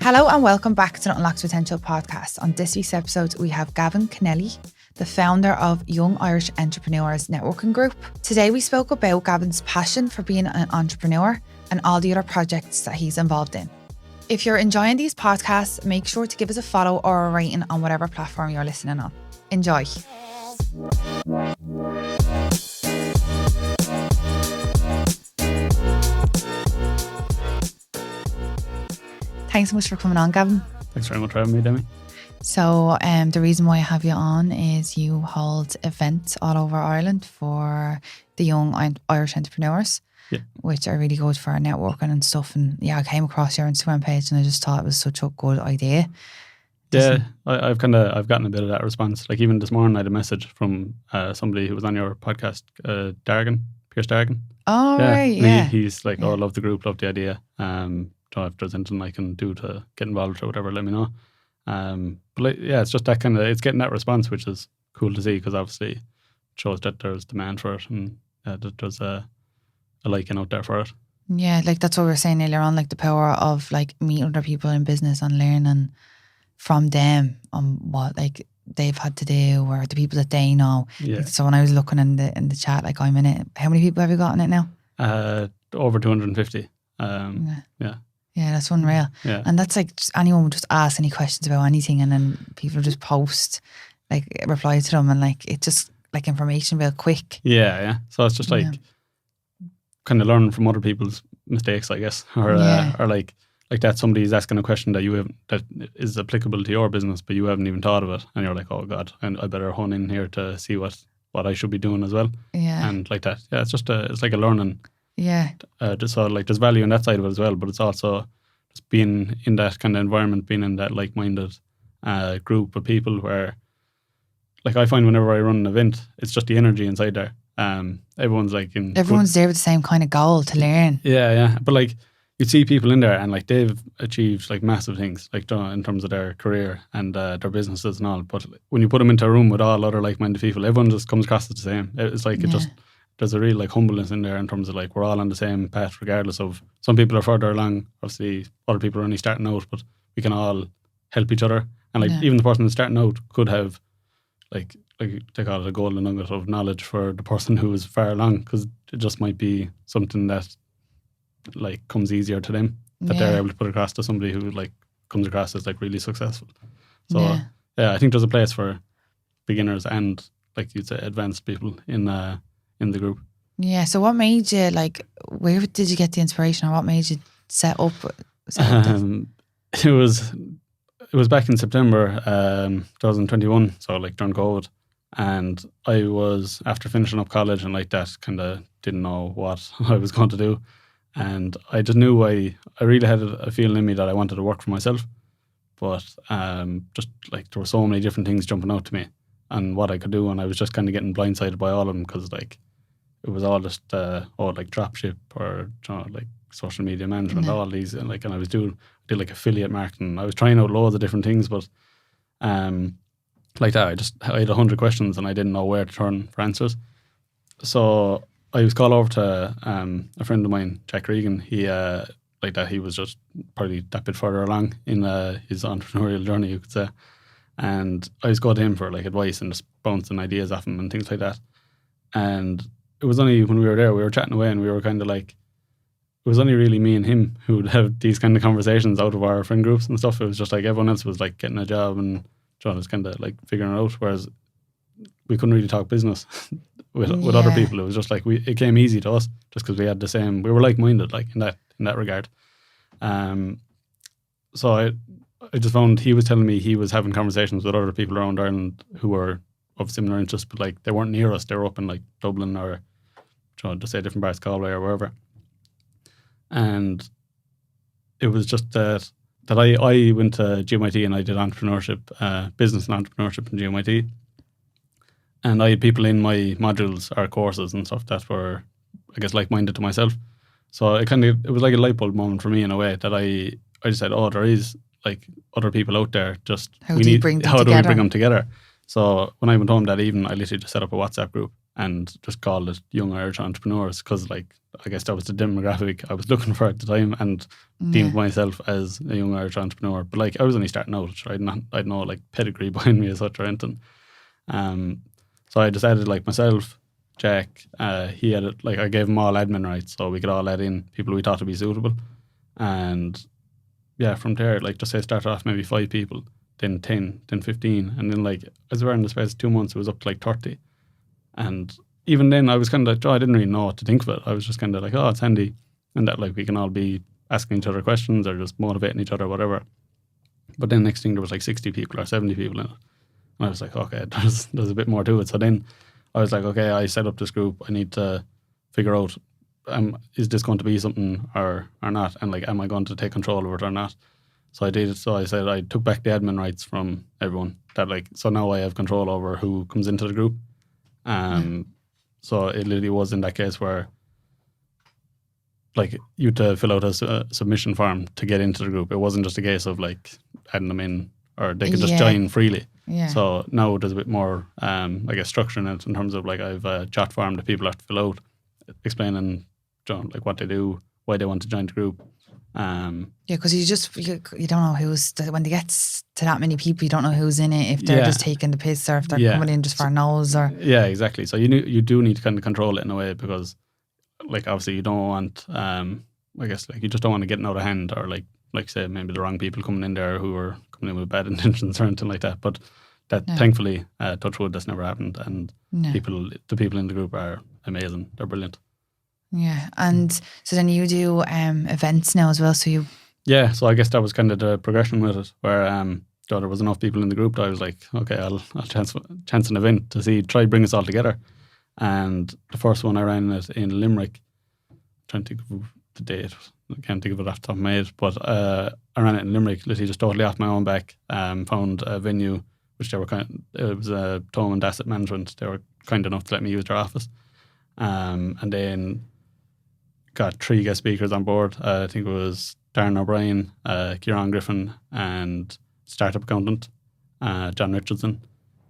Hello and welcome back to the Unlocked Potential podcast. On this week's episode, we have Gavin Kennelly, the founder of Young Irish Entrepreneurs Networking Group. Today we spoke about Gavin's passion for being an entrepreneur and all the other projects that he's involved in. If you're enjoying these podcasts, make sure to give us a follow or a rating on whatever platform you're listening on. Enjoy. Thanks so much for coming on, Gavin. Thanks very much for having me, Demi. So the reason why I have you on is you hold events all over Ireland for the young Irish entrepreneurs, which are really good for networking and stuff. And yeah, I came across your Instagram page and I just thought it was such a good idea. I've gotten a bit of that response. Like even this morning I had a message from somebody who was on your podcast, Pierce Dargan. Oh, right, yeah. He's like, I love the group, love the idea. If there's anything I can do to get involved or whatever, let me know. It's just that kind of, it's getting that response, which is cool to see, because obviously it shows that there's demand for it and that there's a liking out there for it. Yeah, like that's what we were saying earlier on, like the power of like meeting other people in business and learning from them on what like they've had to do or the people that they know. Yeah. Like, so when I was looking in the chat, like I'm in it. How many people have you got in it now? Over 250. Yeah, that's unreal. Yeah. And that's like anyone would just ask any questions about anything and then people just post, like reply to them and like it just like information real quick. Yeah. So it's just like kind of learning from other people's mistakes, I guess. Or like that somebody's asking a question that is applicable to your business, but you haven't even thought of it. And you're like, oh God, and I better hone in here to see what I should be doing as well. Yeah. And like that. Yeah, it's just it's like a learning. Yeah. Just so like there's value in that side of it as well, but it's also just being in that kind of environment, being in that like-minded group of people where, like I find whenever I run an event, it's just the energy inside there. Everyone's like everyone's there with the same kind of goal to learn. Yeah. But like you see people in there and like they've achieved like massive things, like in terms of their career and their businesses and all. But when you put them into a room with all other like-minded people, everyone just comes across as the same. It's like there's a real like humbleness in there in terms of like we're all on the same path regardless of, some people are further along, obviously other people are only starting out, but we can all help each other. And like even the person who's starting out could have like they call it a golden nugget of knowledge for the person who is far along, because it just might be something that like comes easier to them that they're able to put across to somebody who like comes across as like really successful. So I think there's a place for beginners and like you'd say advanced people in the group. Yeah. So what made you like? Where did you get the inspiration, or what made you set up this? It was back in September 2021. So like during COVID, and I was after finishing up college and like that kind of didn't know what I was going to do, and I just knew I really had a feeling in me that I wanted to work for myself, but just like there were so many different things jumping out to me and what I could do, and I was just kind of getting blindsided by all of them, because like it was all just like dropship or like social media management, all these, and I did like affiliate marketing. I was trying out loads of different things, but like that I had 100 questions and I didn't know where to turn for answers. So I was called over to a friend of mine, Jack Regan. He he was just probably that bit further along in his entrepreneurial journey, you could say. And I was going to him for like advice and just bouncing ideas off him and things like that. And it was only when we were there, we were chatting away and we were kind of like, it was only really me and him who would have these kind of conversations out of our friend groups and stuff. It was just like everyone else was like getting a job and John was kind of like figuring it out, whereas we couldn't really talk business with other people. It was just like it came easy to us just because we had the same, we were like-minded like in that regard. So I just found he was telling me he was having conversations with other people around Ireland who were of similar interests, but like they weren't near us. They were up in like Dublin or to say different parts of Galway or wherever. And it was just that I went to GMIT and I did entrepreneurship, business and entrepreneurship in GMIT. And I had people in my modules or courses and stuff that were, I guess, like-minded to myself. So it was like a light bulb moment for me in a way that I just said, oh, there is like other people out there. Just how do we bring them together? So when I went home that evening, I literally just set up a WhatsApp group and just called it Young Irish Entrepreneurs, because like I guess that was the demographic I was looking for at the time, and deemed myself as a young Irish entrepreneur. But like I was only starting out, so I'd no like pedigree behind me as such or anything. So I decided like myself, Jack, he had it, like I gave him all admin rights, so we could all add in people we thought would be suitable. And yeah, from there, like just say started off maybe 5 people, then 10, then 15, and then like as we were in the space of 2 months, it was up to like 30. And even then, I was kind of like, I didn't really know what to think of it. I was just kind of like, oh, it's handy, and that like we can all be asking each other questions or just motivating each other, whatever. But then next thing there was like 60 people or 70 people in it, and I was like, okay, there's a bit more to it. So then I was like, okay, I set up this group. I need to figure out, is this going to be something or not? And like, am I going to take control over it or not? So I did it. So I said I took back the admin rights from everyone. That like, so now I have control over who comes into the group. So it literally was in that case where like you had to fill out a submission form to get into the group. It wasn't just a case of like adding them in, or they could just join freely. Yeah. So now there's a bit more, I guess, structure in it in terms of like I've a chat form that people have to fill out, explaining like what they do, why they want to join the group. Because you don't know when they get to that many people, you don't know who's in it, if they're just taking the piss or if they're coming in just for nose or. Yeah, exactly. So you do need to kind of control it in a way, because like obviously you don't want, I guess like you just don't want to get out of hand, or like say maybe the wrong people coming in there who are coming in with bad intentions or anything like that. But that thankfully, touch wood, that's never happened, and the people in the group are amazing. They're brilliant. Yeah, and so then you do events now as well. So you. Yeah, so I guess that was kind of the progression with it, where there was enough people in the group that I was like, okay, I'll chance an event to try bring us all together. And the first one I ran it in Limerick. I'm trying to think of the date. I can't think of it off the top of my head, but I ran it in Limerick, literally just totally off my own back. Found a venue which they were it was Thomond Asset Management. They were kind enough to let me use their office, and then got 3 guest speakers on board. I think it was Darren O'Brien, Kieran Griffin, and startup accountant John Richardson.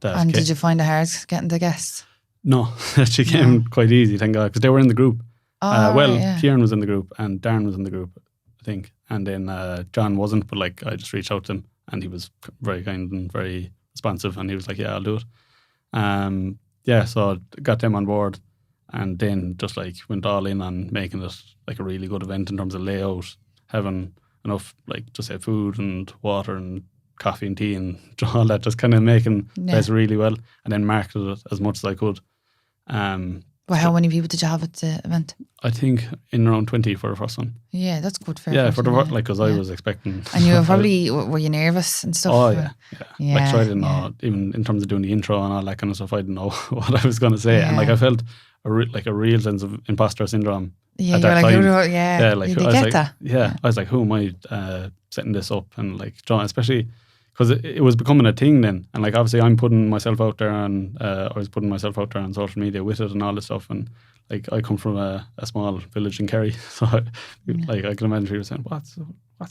And did you find it hard getting the guests? No, she came quite easy, thank God, because they were in the group. Kieran was in the group and Darren was in the group, I think. And then John wasn't, but like I just reached out to him and he was very kind and very responsive, and he was like, yeah, I'll do it. So got them on board, and then just like went all in on making it like a really good event in terms of layout, having enough like just say food and water and coffee and tea and all that, just kind of making it really well, and then marketed it as much as I could. How many people did you have at the event? I think in around 20 for the first one. Yeah, that's good for for the like, because I was expecting. And you were probably were you nervous and stuff? Oh yeah. Like, so I didn't know, even in terms of doing the intro and all that kind of stuff, I didn't know what I was going to say, and like I felt a real sense of imposter syndrome. Yeah, at that like, time. Like, you get that. Yeah, I was like, who am I setting this up? And like, especially because it was becoming a thing then, and like obviously I'm putting myself out there, and I was putting myself out there on social media with it and all this stuff, and like I come from a small village in Kerry, so like I can imagine people saying, what's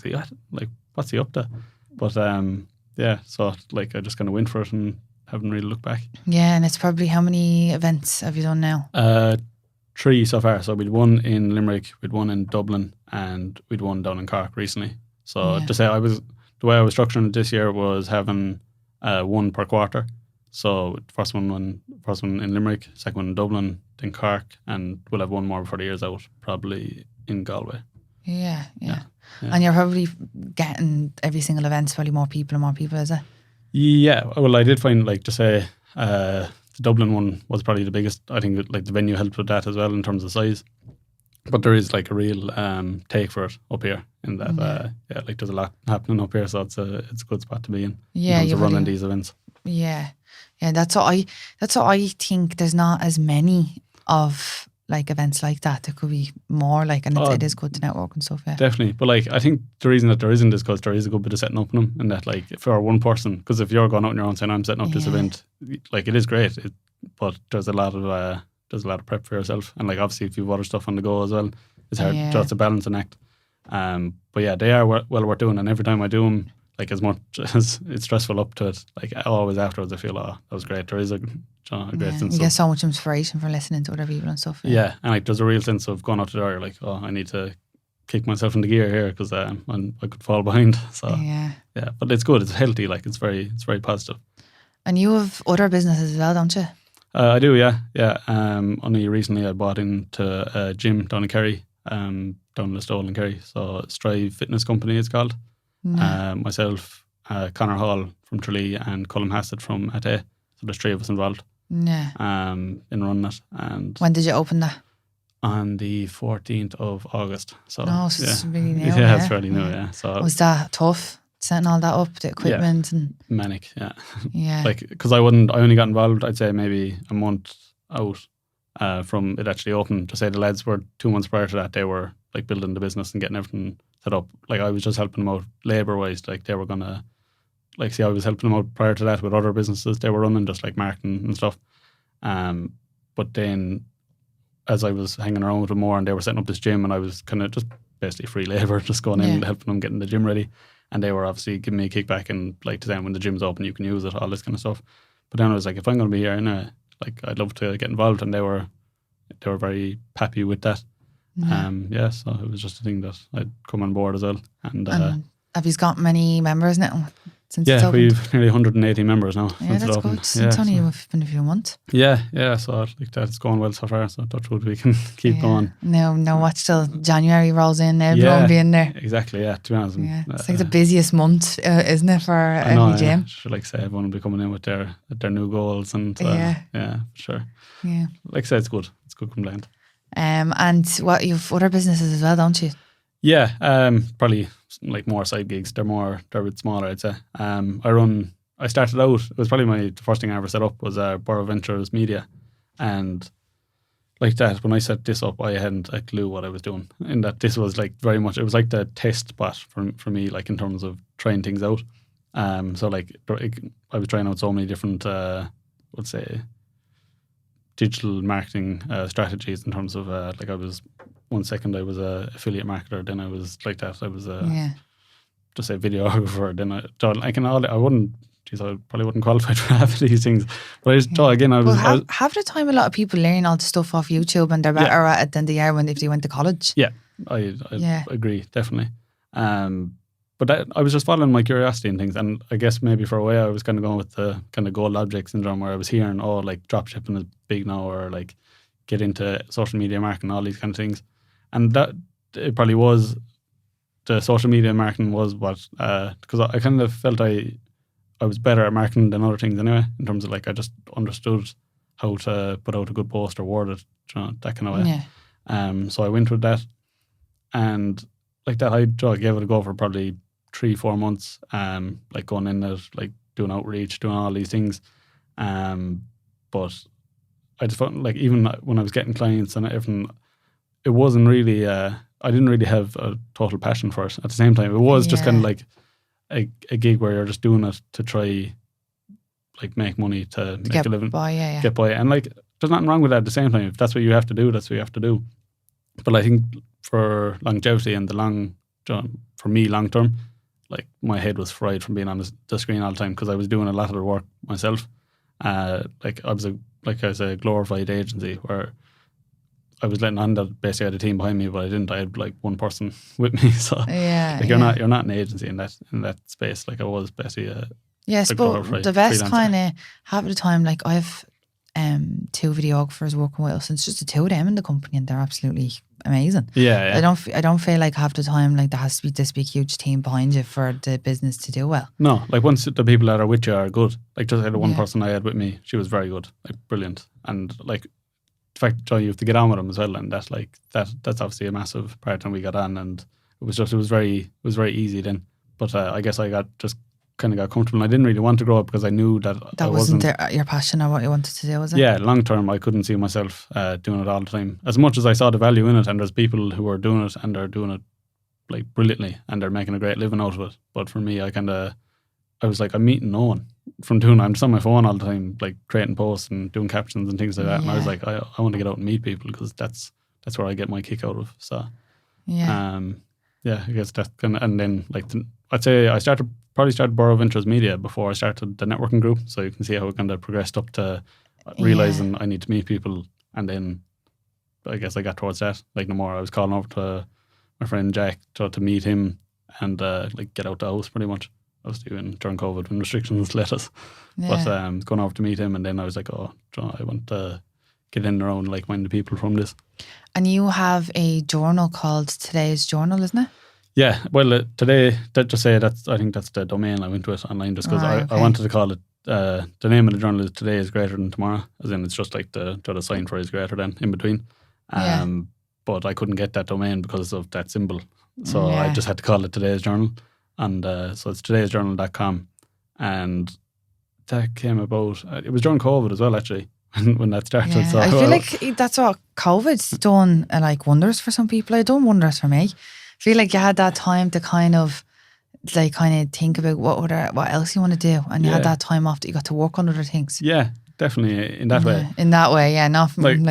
he at? Like, what's he up to? But so like I just kind of went for it and haven't really looked back. Yeah, and it's probably, how many events have you done now? 3 so far. So we'd one in Limerick, we'd one in Dublin, and we'd one down in Cork recently. So to say the way I was structuring it this year was having 1 per quarter. So first one in Limerick, second one in Dublin, then Cork, and we'll have 1 more before the year's out, probably in Galway. Yeah. And you're probably getting every single event's probably more people, is it? Yeah, well, I did find, like, to say, the Dublin one was probably the biggest. I think like the venue helped with that as well in terms of size. But there is like a real take for it up here in that like there's a lot happening up here, so it's a good spot to be in terms of running these events. Yeah, that's what I think. There's not as many of like events like that. There could be more, like, and it is good to network and stuff. Yeah, definitely. But like I think the reason that there isn't is because there is a good bit of setting up in them, and that like for one person, because if you're going out on your own saying I'm setting up this event, like it is great, but there's a lot of prep for yourself, and like obviously if you've other stuff on the go as well, it's hard. It's a balancing act. But yeah, they are well worth doing, and every time I do them, like as much as it's stressful up to it, like always afterwards I feel, oh, that was great. There is a great sense you get so much inspiration from listening to other people and stuff. Yeah, and like there's a real sense of going out the door. You're like, oh, I need to kick myself into gear here because I could fall behind. So yeah, but it's good. It's healthy. Like it's very positive. And you have other businesses as well, don't you? I do, yeah. Only recently I bought into a gym down in Kerry, down in Listowel in Kerry. So Strive Fitness Company it's called. Myself, Conor Hall from Tralee and Colm Hassett from Ate. So there's 3 of us involved. Yeah. In running it. And when did you open that? On the 14th of August. So so it's really new. Yeah, it's fairly new, yeah. So was that tough, setting all that up, the equipment and manic, yeah. Yeah. Like, because I only got involved, I'd say maybe a month out from it actually opened. To say the lads were 2 months prior to that, they were like building the business and getting everything set up. Like I was just helping them out labour wise. Like they were gonna, like, see, I was helping them out prior to that with other businesses they were running, just like marketing and stuff. But then as I was hanging around with them more and they were setting up this gym and I was kind of just basically free labour, just going in and helping them getting the gym ready. And they were obviously giving me a kickback and like to them when the gym's open you can use it, all this kind of stuff. But then I was like, if I'm going to be here, like I'd love to get involved, and they were very happy with that. So it was just a thing that I'd come on board as well. And have you got many members now? Since it's opened? We've nearly 180 members now. Yeah, that's good. It's only been a few months. Yeah. So like that, it's going well so far. So touch wood, we can keep going. No, watch till January rolls in. Everyone will be in there. Exactly. Yeah, to be honest. Yeah, it's like the busiest month, isn't it, for every gym? I should like say everyone will be coming in with their new goals and for sure. Yeah. Like I said, it's good. It's good complaint. And what you've other businesses as well, don't you? Yeah, probably like more side gigs. They're a bit smaller, I'd say. I started out, it was probably the first thing I ever set up was Borough Ventures Media. And like that, when I set this up, I hadn't a clue what I was doing. In that this was like very much, it was like the test spot for me, like in terms of trying things out. So like I was trying out so many different, let's say, digital marketing strategies in terms of like I was, 1 second I was a affiliate marketer, then I was like that, I was just a videographer, then I probably wouldn't qualify for half of these things, but I just thought again half the time a lot of people learn all the stuff off YouTube and they're better at it than they are if they went to college. I agree, definitely. But I was just following my curiosity and things, and I guess maybe for a way I was kind of going with the kind of gold object syndrome, where I was hearing, like dropshipping is big now, or like get into social media marketing, all these kind of things. And that it probably was, the social media marketing was what, because I kind of felt I was better at marketing than other things anyway, in terms of like I just understood how to put out a good post or word it, that kind of way. So I went with that, and like that I gave it a go for probably 3-4 months, like going in there, like doing outreach, doing all these things. But I just felt like even when I was getting clients and everything, it wasn't really, I didn't really have a total passion for it at the same time. It was just kind of like a gig where you're just doing it to try, like, make money to make a living. Get by. And like, there's nothing wrong with that at the same time. If that's what you have to do, that's what you have to do. But I think for longevity and for me long term, like my head was fried from being on the screen all the time, because I was doing a lot of the work myself. Like I was a glorified agency where I was letting on that basically I had a team behind me, but I didn't. I had like one person with me. So you're not an agency in that space. Like I was basically but the best kind of half of the time, like I have 2 videographers working with us, and it's just the 2 of them in the company, and they're absolutely amazing. I don't feel like half the time like there has to be this big huge team behind you for the business to do well. No, like once the people that are with you are good. Like just the one person I had with me, she was very good, like brilliant, and like the fact you have to get on with them as well, and that's obviously a massive part. And we got on, and it was very easy then. But I guess I got comfortable, and I didn't really want to grow up because I knew that wasn't your passion or what you wanted to do, was it? Yeah, long term I couldn't see myself doing it all the time. As much as I saw the value in it, and there's people who are doing it and they're doing it like brilliantly and they're making a great living out of it. But for me, I was like, I'm meeting no one from doing it. I'm just on my phone all the time, like creating posts and doing captions and things like that. And I was like, I want to get out and meet people, because that's where I get my kick out of. So I guess that and then like I'd say I started probably started Borough Ventures Media before I started the networking group. So you can see how it kind of progressed up to realizing I need to meet people. And then I guess I got towards that. Like no more, I was calling over to my friend Jack to meet him and like get out the house pretty much. I was doing during COVID when restrictions let us. But going over to meet him, and then I was like, oh, I want to get in around like-minded people from this. And you have a journal called Today's Journal, isn't it? Yeah, well, today, just say I think that's the domain I went with online just because I wanted to call it, the name of the journal is Today is Greater Than Tomorrow, as in it's just like the sign for is greater than in between. But I couldn't get that domain because of that symbol. So I just had to call it Today's Journal. And so it's todaysjournal.com. And that came about, it was during COVID as well, actually, when that started. Yeah. So I feel like that's what COVID's done, like wonders for some people. It done wonders for me. I feel like you had that time to kind of think about what else you want to do, and you had that time off that you got to work on other things. Yeah, definitely in that way. In that way, yeah, not from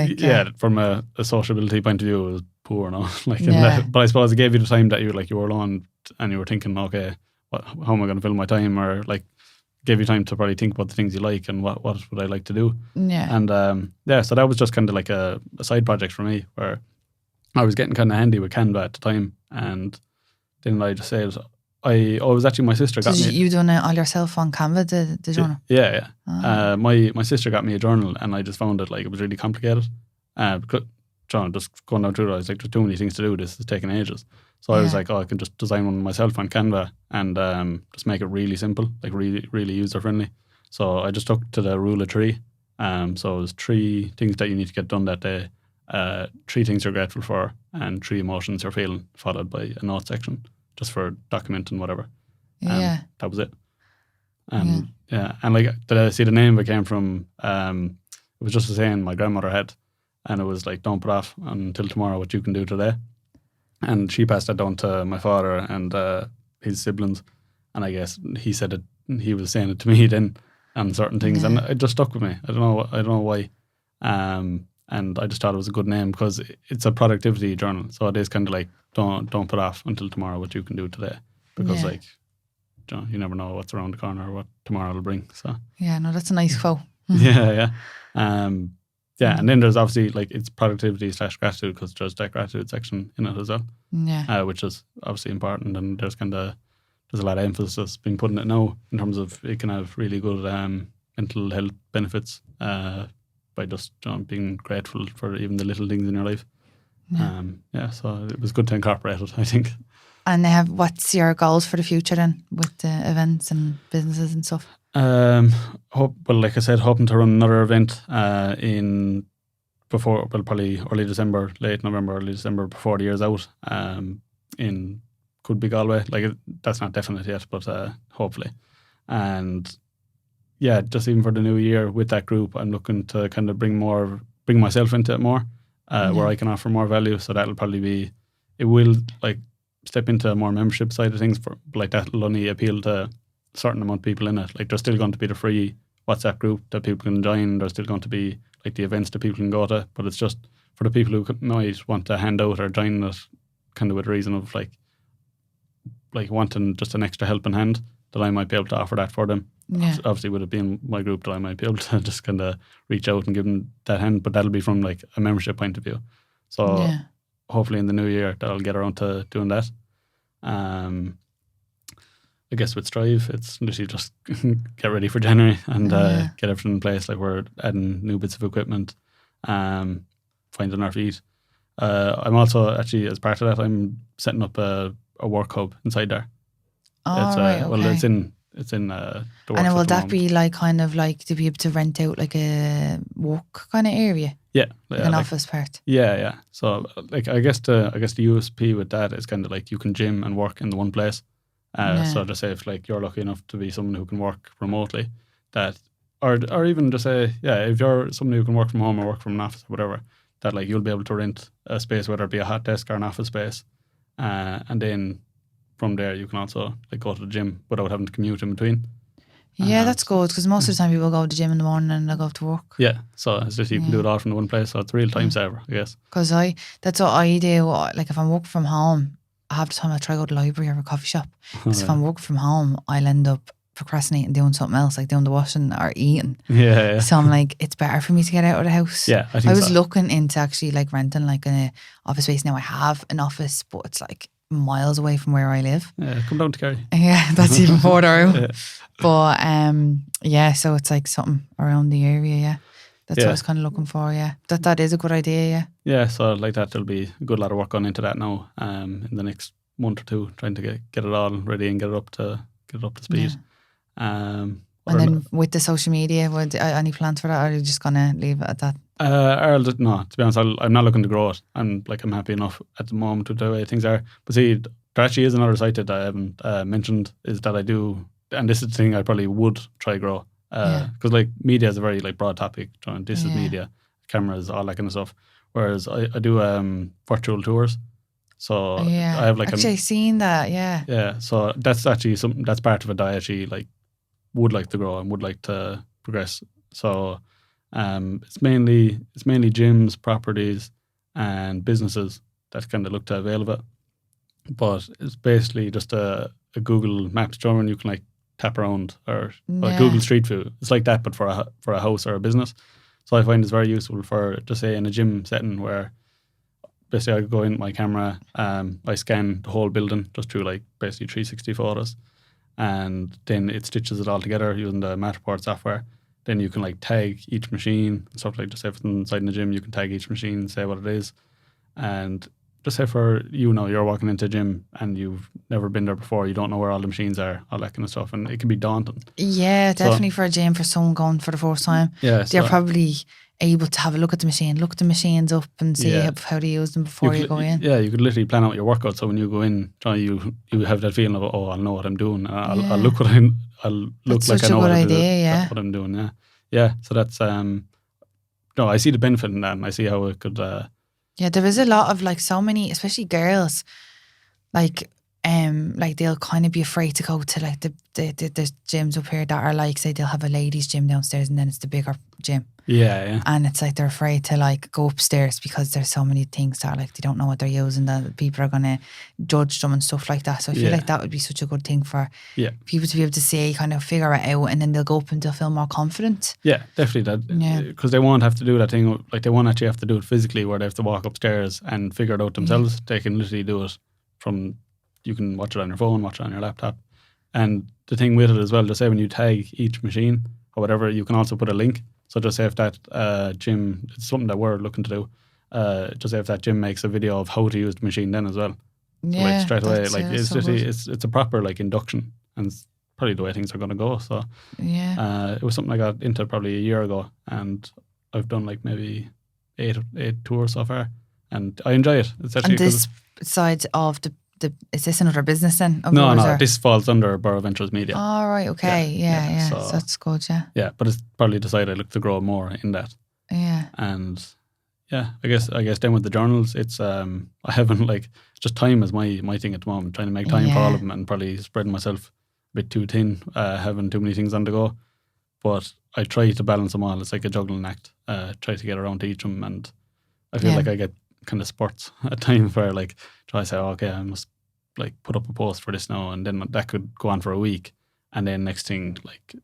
from a sociability point of view, it was poor, no. But I suppose it gave you the time that you were alone and you were thinking, okay, how am I going to fill my time, or like gave you time to probably think about the things you like and what would I like to do. Yeah, and so that was just kind of like a side project for me where I was getting kind of handy with Canva at the time, and then I just said, it was actually my sister got me. You done it all yourself on Canva, the journal? Yeah. My sister got me a journal, and I just found it like it was really complicated. Just going down through it, I was like, there's too many things to do. This is taking ages. So I was like, I can just design one myself on Canva and just make it really simple, like really, really user friendly. So I just took to the rule of 3. So it was 3 things that you need to get done that day, 3 things you're grateful for, and 3 emotions you're feeling, followed by a note section just for documenting whatever. That was it. And like the name it came from, it was just a saying my grandmother had, and it was like, don't put off until tomorrow what you can do today. And she passed that down to my father and his siblings, and I guess he said it. He was saying it to me then on certain things, and it just stuck with me. I don't know why. And I just thought it was a good name because it's a productivity journal. So it is kind of like, don't put off until tomorrow what you can do today, because like, you never know what's around the corner or what tomorrow will bring. So that's a nice quote. And then there's obviously like it's productivity / gratitude, because there's that gratitude section in it as well, which is obviously important, and there's a lot of emphasis being put in it now in terms of it can have really good mental health benefits by just being grateful for even the little things in your life. So it was good to incorporate it, I think. And what's your goals for the future then with the events and businesses and stuff? Like I said, hoping to run another event probably early December, late November, early December, before the year's out. Could be Galway. Like that's not definite yet, but hopefully. And just even for the new year with that group, I'm looking to kind of bring myself into it more, where I can offer more value. So that'll probably it will like step into a more membership side of things, for like that'll only appeal to a certain amount of people in it. Like there's still going to be the free WhatsApp group that people can join. There's still going to be like the events that people can go to, but it's just for the people who might want to hand out or join it kind of with a reason of like wanting just an extra helping hand, that I might be able to offer that for them. Obviously with it being my group, that I might be able to just kind of reach out and give them that hand, but that'll be from like a membership point of view. So hopefully in the new year that I'll get around to doing that. I guess with Strive, it's literally just get ready for January and get everything in place. Like we're adding new bits of equipment, finding our feet. I'm also actually, as part of that, I'm setting up a work hub inside there. Well, it's in the works. And will that be like kind of like to be able to rent out like a work kind of area? Yeah, like an office part. Yeah. So like I guess the USP with that is kind of like you can gym and work in the one place. So just say if like you're lucky enough to be someone who can work remotely, that or even just say if you're someone who can work from home or work from an office or whatever, that like you'll be able to rent a space, whether it be a hot desk or an office space, and then from there you can also like go to the gym without having to commute in between. Yeah, that's good, because most of the time people go to the gym in the morning and they go to work. Yeah, so it's just you can do it all from the one place, so it's a real time saver, I guess. Because that's what I do. Like if I'm working from home, half the time I'll try to go to the library or a coffee shop. Because if I'm working from home, I'll end up procrastinating doing something else, like doing the washing or eating. Yeah. So I'm like, it's better for me to get out of the house. Yeah, I think I was so. looking into actually like renting like an office space. Now I have an office, but it's like miles away from where I live. Yeah, come down to Kerry. Yeah, that's even further out. Yeah. But yeah, so it's like something around the area. Yeah, that's what Yeah. I was kind of looking for. Yeah, that is a good idea. Yeah. Yeah, so like that, there'll be a good lot of work gone into that now. In the next month or two, trying to get it all ready and get it up to speed. And then with the social media, any plans for that, or are you just gonna leave it at that? No, to be honest, I'm not looking to grow it. I'm happy enough at the moment with the way things are. But see, there actually is another site that I haven't mentioned, is that I do, and this is the thing I probably would try grow. Because like media is a very like broad topic. This is media, cameras, all that kind of stuff. Whereas I do virtual tours. So I have like actually seen that. Yeah. Yeah. So that's actually something that's part of it that I actually like would like to grow and would like to progress. So it's mainly gyms, properties, and businesses that kind of look to avail of it. But it's basically just a Google Maps drawing you can like tap around, or Google Street View. It's like that, but for a house or a business. So I find it's very useful for, just say, in a gym setting where basically I go in with my camera, I scan the whole building just through like basically 360 photos, and then it stitches it all together using the Matterport software. Then you can like tag each machine and stuff, like just everything inside in the gym. You can tag each machine, say what it is, and just say for you're walking into a gym and you've never been there before, you don't know where all the machines are, all that kind of stuff, and it can be daunting. Yeah, definitely for a gym, for someone going for the first time. Yeah, they're probably able to have a look at the machine, look the machines up and see how to use them before you go in. Yeah, you could literally plan out your workout, so when you go in, you have that feeling of, I'll know what I'm doing. I'll look like I know what I'm doing. Yeah. So that's no, I see the benefit in that, and I see how it could. Yeah, there is a lot of like so many, especially girls, like they'll kind of be afraid to go to like the gyms up here that are like, say they'll have a ladies' gym downstairs and then it's the bigger gym. Yeah. And it's like they're afraid to like go upstairs because there's so many things that are like they don't know what they're using, that people are gonna judge them and stuff like that. So I feel like that would be such a good thing for people to be able to see, kind of figure it out, and then they'll go up and they'll feel more confident. Yeah, definitely that. Because they won't have to do that thing, like they won't actually have to do it physically where they have to walk upstairs and figure it out themselves. They can literally do it from, you can watch it on your phone, watch it on your laptop. And the thing with it as well, just say when you tag each machine or whatever, you can also put a link. So just say if that gym, it's something that we're looking to do, just say if that gym makes a video of how to use the machine then as well. So like straight away, like it's a proper like induction, and it's probably the way things are going to go. So it was something I got into probably a year ago, and I've done like maybe eight tours so far, and I enjoy it. It's actually, and this side of the is this another business then? No, this falls under Borough Ventures Media. Oh, right, okay, yeah. So that's good, Yeah, but it's probably decided I look to grow more in that. Yeah. And yeah, I guess then with the journals, it's I haven't like, just time is my thing at the moment, trying to make time for all of them, and probably spreading myself a bit too thin, having too many things on the go. But I try to balance them all. It's like a juggling act. Try to get around to each of them, and I feel like I get kind of spurts at times where like try to say, okay, I must like put up a post for this now, and then that could go on for a week, and then next thing, like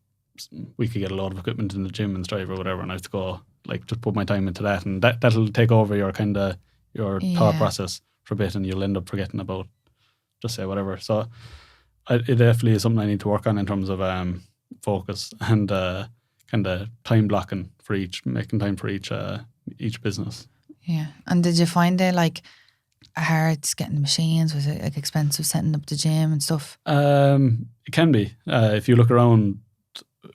we could get a lot of equipment in the gym and strive or whatever, and I have to go like just put my time into that, and that'll take over your kind of your thought process for a bit, and you'll end up forgetting about just say whatever. So it definitely is something I need to work on in terms of focus and kind of time blocking for making time for each business. Yeah. And did you find it like hard getting the machines? Was it like expensive setting up the gym and stuff? It can be. If you look around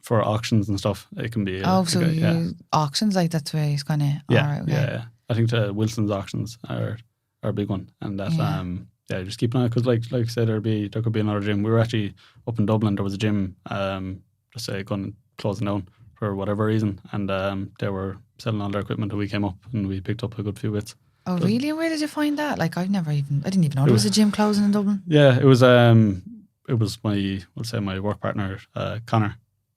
for auctions and stuff, it can be. Auctions, like that's where it's kind of. Yeah. I think the Wilson's auctions are a big one, and that just keep an eye, because like I said, there could be another gym. We were actually up in Dublin. There was a gym, just say closing down for whatever reason, and they were selling all their equipment, and we came up and we picked up a good few bits. Oh, really? And where did you find that? Like, I didn't even know there was a gym closing in Dublin. Yeah, it was my work partner, Connor.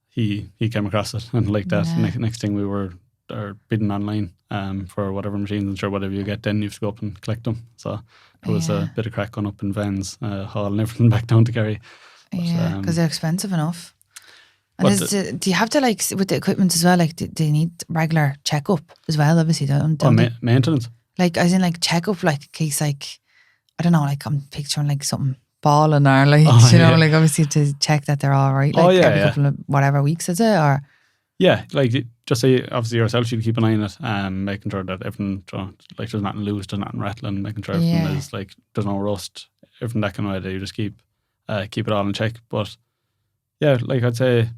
He came across it and like that. Next thing we were they're bidding online for whatever machines, and sure whatever you get, then you have to go up and collect them. So there was a bit of crack going up in vans, hauling everything back down to Kerry. Yeah, because they're expensive enough. And do you have to, like, with the equipment as well, like, do you need regular checkup as well, obviously? Maintenance? Like, as in, like, checkup, like, in case, like, I don't know, like, I'm picturing, like, something balling or, like, like, obviously to check that they're all right, like, every couple of whatever weeks, is it? Or yeah, like, just say, obviously, yourself, you keep an eye on it, making sure that everything, like, there's nothing loose, there's nothing rattling, making sure everything is, like, there's no rust, everything that kind of way that you just keep it all in check. But, yeah, like, I'd say,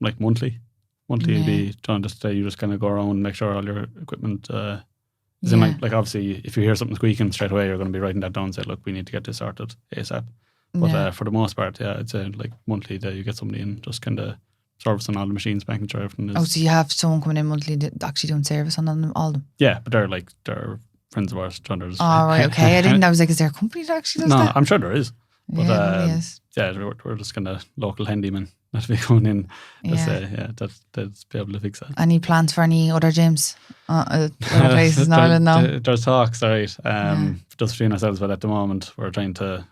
like, monthly would be just you just kind of go around and make sure all your equipment is in, like obviously if you hear something squeaking straight away, you're going to be writing that down and say, look, we need to get this sorted ASAP. But for the most part, I'd say like monthly that you get somebody in just kind of servicing all the machines, making sure everything is. Oh, so you have someone coming in monthly that actually doing service on them, all of them? Yeah, but they're friends of ours. Oh, right, okay. I didn't know. I was like, is there a company that actually does that? No, I'm sure there is. But is. We're just kind of local handymen that be coming in. That's be able to fix that. Any plans for any other gyms? Other places in Ireland now? There's talks, all right. Just between ourselves, but at the moment we'll try to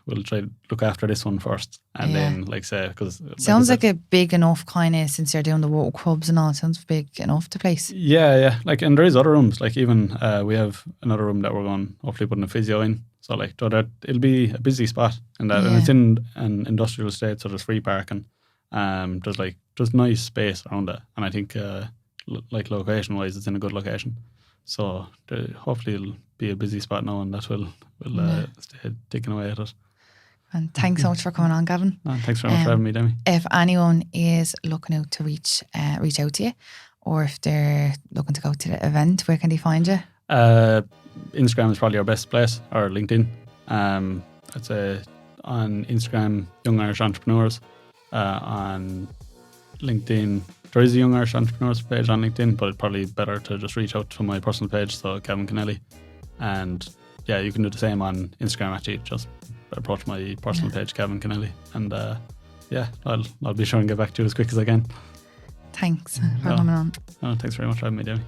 look after this one first, and then because sounds like a big enough kind of, since you're doing the water clubs and all, it sounds big enough to place. Yeah. Like, and there is other rooms. Like, even we have another room that we're going hopefully putting a physio in. So like, it'll be a busy spot, and it's in an industrial estate, so there's free parking. There's nice space around it, and I think like location wise, it's in a good location. So hopefully it'll be a busy spot now, and that will stay ticking away at it. And thanks so much for coming on, Gavin. Thanks very much for having me, Demi. If anyone is looking out to reach out to you, or if they're looking to go to the event, where can they find you? Instagram is probably our best place, or LinkedIn. I'd say on Instagram, Young Irish Entrepreneurs. On LinkedIn, there is a Young Irish Entrepreneurs page on LinkedIn, but it's probably better to just reach out to my personal page, so Gavin Kennelly. And you can do the same on Instagram, actually. Just approach my personal page, Gavin Kennelly, and I'll be sure and get back to you as quick as I can. Thanks for coming on. Thanks very much for having me, Demi.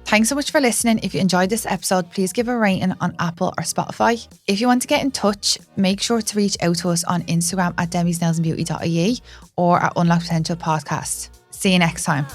Thanks so much for listening. If you enjoyed this episode, please give a rating on Apple or Spotify. If you want to get in touch, make sure to reach out to us on Instagram at demisnailsandbeauty.ie or at Unlock Potential Podcast. See you next time.